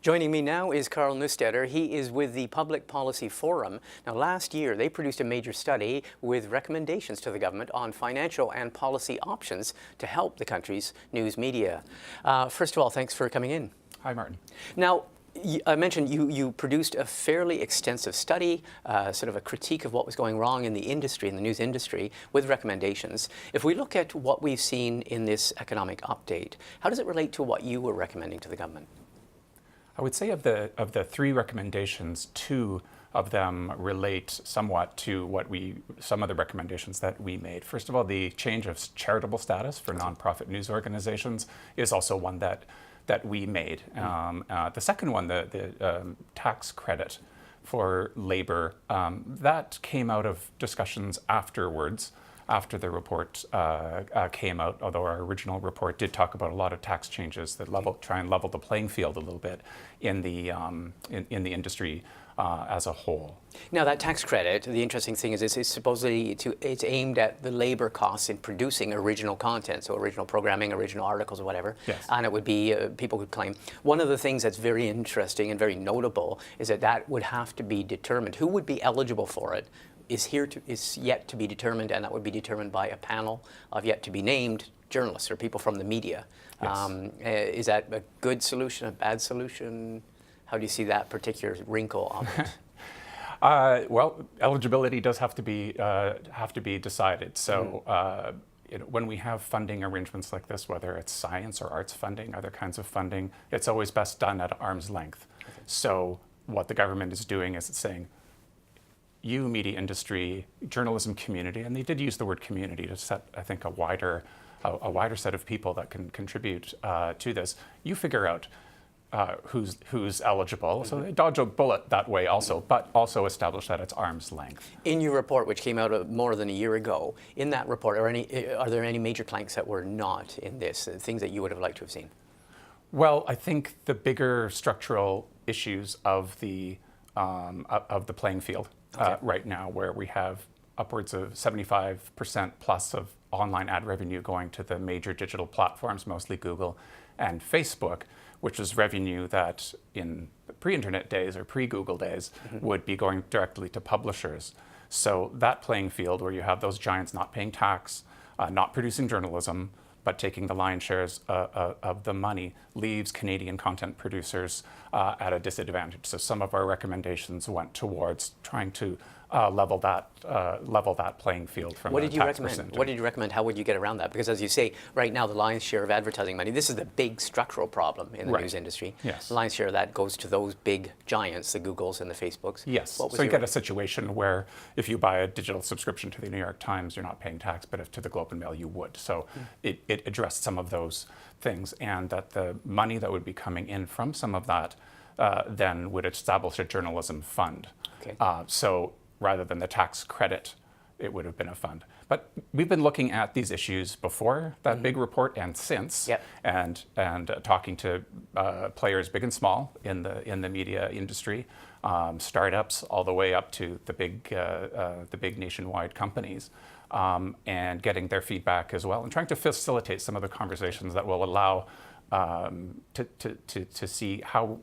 Joining me now is Carl Neustaedter. He is with the Public Policy Forum. Now, last year, they produced a major study with recommendations to the government on financial and policy options to help the country's news media. First of all, thanks for coming in. Hi, Martin. Now, I mentioned you produced a fairly extensive study, sort of a critique of what was going wrong in the industry, in the news industry, with recommendations. If we look at what we've seen in this economic update, how does it relate to what you were recommending to the government? I would say of the three recommendations, two of them relate somewhat to some of the recommendations that we made. First of all, the change of charitable status for nonprofit news organizations is also one that we made. The second one, the tax credit for labor, that came out of discussions afterwards, after the report came out, although our original report did talk about a lot of tax changes that try and level the playing field a little bit in the industry as a whole. Now, that tax credit, the interesting thing is it's supposedly it's aimed at the labor costs in producing original content, so original programming, original articles or whatever. Yes. And it would be, people could claim. One of the things that's very interesting and very notable is that would have to be determined. Who would be eligible for it is yet to be determined, and that would be determined by a panel of yet to be named journalists or people from the media. Yes. Is that a good solution, a bad solution? How do you see that particular wrinkle of it? Well, eligibility does have to be decided. So when we have funding arrangements like this, whether it's science or arts funding, other kinds of funding, it's always best done at arm's length. Okay. So what the government is doing is it's saying, you, media industry, journalism community, and they did use the word community to set, I think, a wider set of people that can contribute to this. You figure out who's eligible. Mm-hmm. So they dodge a bullet that way also, but also establish that it's arm's length. In your report, which came out more than a year ago, in that report, are there any major planks that were not in this, things that you would have liked to have seen? Well, I think the bigger structural issues of the playing field right now, where we have upwards of 75% plus of online ad revenue going to the major digital platforms, mostly Google and Facebook, which is revenue that in pre-internet days or pre-Google days would be going directly to publishers. So that playing field where you have those giants not paying tax, not producing journalism, but taking the lion's shares of the money, leaves Canadian content producers at a disadvantage. So some of our recommendations went towards trying to level that playing field from a tax percentage. What did you recommend? How would you get around that? Because as you say, right now the lion's share of advertising money, this is the big structural problem in the news industry. Yes. The lion's share of that goes to those big giants, the Googles and the Facebooks. Yes. So you get a situation where if you buy a digital subscription to the New York Times, you're not paying tax, but if to the Globe and Mail, you would. So it addressed some of those things, and that the money that would be coming in from some of that then would establish a journalism fund. Okay. So rather than the tax credit, it would have been a fund. But we've been looking at these issues before that big report and since, and talking to players big and small in the media industry, startups all the way up to the big nationwide companies, and getting their feedback as well, and trying to facilitate some of the conversations that will allow to see how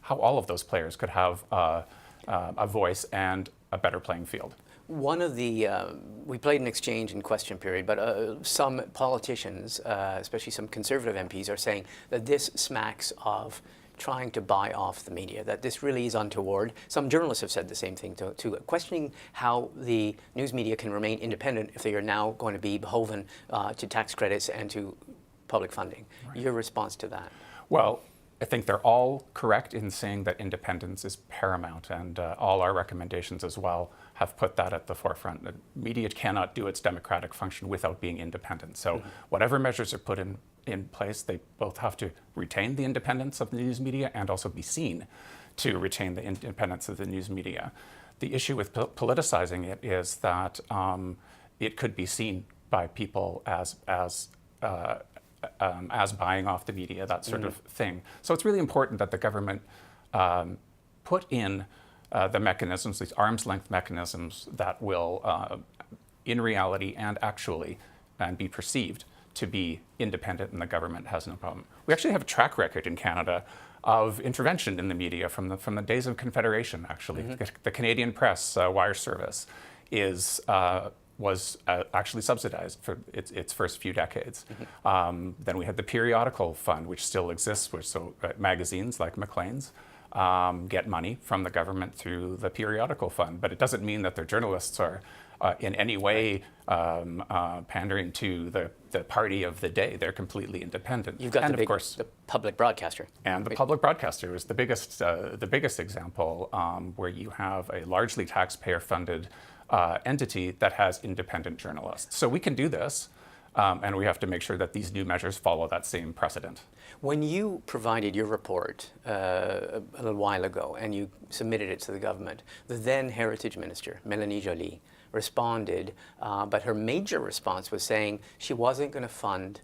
all of those players could have a voice and a better playing field. One of the, we played an exchange in question period, but some politicians, especially some Conservative MPs, are saying that this smacks of trying to buy off the media, that this really is untoward. Some journalists have said the same thing too, questioning how the news media can remain independent if they are now going to be beholden to tax credits and to public funding. Right. Your response to that? Well, I think they're all correct in saying that independence is paramount, and all our recommendations as well have put that at the forefront. The media cannot do its democratic function without being independent. So whatever measures are put in place, they both have to retain the independence of the news media and also be seen to retain the independence of the news media. The issue with politicizing it is that it could be seen by people as buying off the media, that sort of thing. So it's really important that the government put in the mechanisms, these arm's length mechanisms that will, in reality and actually, and be perceived to be independent, and the government has no problem. We actually have a track record in Canada of intervention in the media from the days of Confederation, actually. The Canadian Press wire service was actually subsidized for its first few decades. Then we had the periodical fund, which still exists, so magazines like Maclean's get money from the government through the periodical fund, but it doesn't mean that their journalists are in any way pandering to the party of the day. They're completely independent. You've got and the of public broadcaster. And the public broadcaster is the biggest example where you have a largely taxpayer-funded entity that has independent journalists. So we can do this, and we have to make sure that these new measures follow that same precedent. When you provided your report a little while ago and you submitted it to the government, the then Heritage Minister, Mélanie Joly, responded, but her major response was saying she wasn't going to fund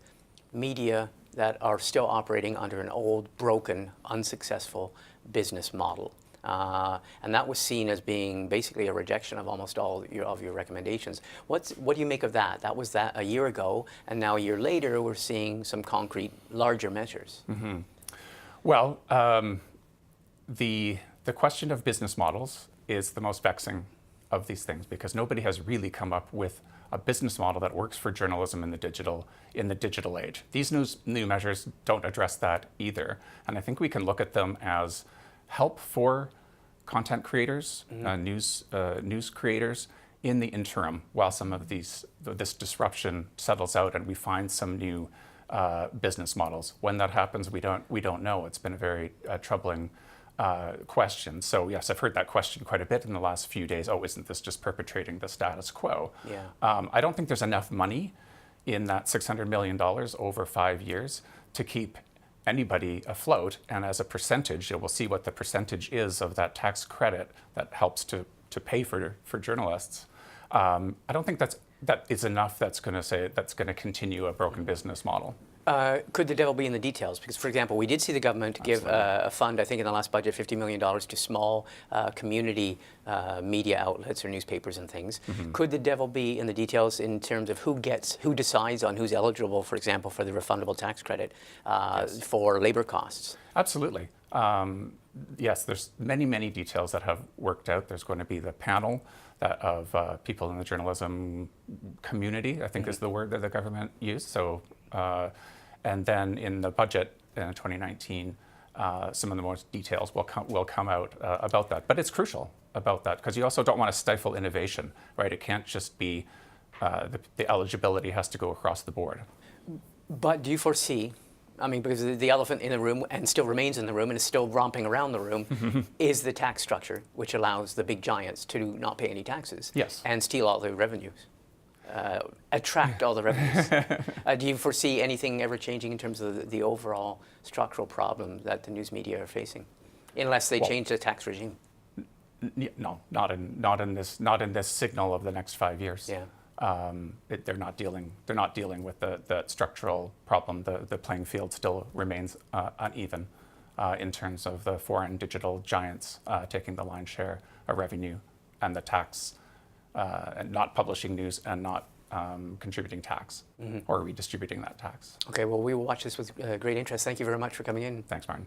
media that are still operating under an old, broken, unsuccessful business model. And that was seen as being basically a rejection of almost all of your recommendations. What do you make of that? That was a year ago, and now a year later, we're seeing some concrete, larger measures. Well, the question of business models is the most vexing of these things, because nobody has really come up with a business model that works for journalism in the digital age. These new measures don't address that either, and I think we can look at them as help for content creators, news creators in the interim, while some of this disruption settles out and we find some new business models. When that happens, we don't know. It's been a very troubling question. So yes, I've heard that question quite a bit in the last few days. Oh, isn't this just perpetrating the status quo? Yeah. I don't think there's enough money in that $600 million over 5 years to keep anybody afloat, and as a percentage, we'll see what the percentage is of that tax credit that helps to pay for journalists. I don't think that is enough. That's going to continue a broken business model. Could the devil be in the details? Because, for example, we did see the government give a fund, I think in the last budget, $50 million to small community media outlets or newspapers and things. Could the devil be in the details in terms of who decides on who's eligible, for example, for the refundable tax credit for labor costs? Absolutely. Yes, there's many details that have worked out. There's going to be the panel of people in the journalism community, I think is the word that the government used. So. And then in the budget in 2019, some of the more details will come out about that. But it's crucial about that, because you also don't want to stifle innovation, right? It can't just be the eligibility has to go across the board. But do you foresee, I mean, because the elephant in the room and still remains in the room and is still romping around the room, is the tax structure, which allows the big giants to not pay any taxes and steal all the revenues. Attract all the revenues. Do you foresee anything ever changing in terms of the overall structural problem that the news media are facing, unless they change the tax regime? No, not in this signal of the next 5 years. Yeah. They're not dealing with the structural problem. The playing field still remains uneven in terms of the foreign digital giants taking the lion's share of revenue and the tax. And not publishing news and not contributing tax or redistributing that tax. Okay, well, we will watch this with great interest. Thank you very much for coming in. Thanks, Martin.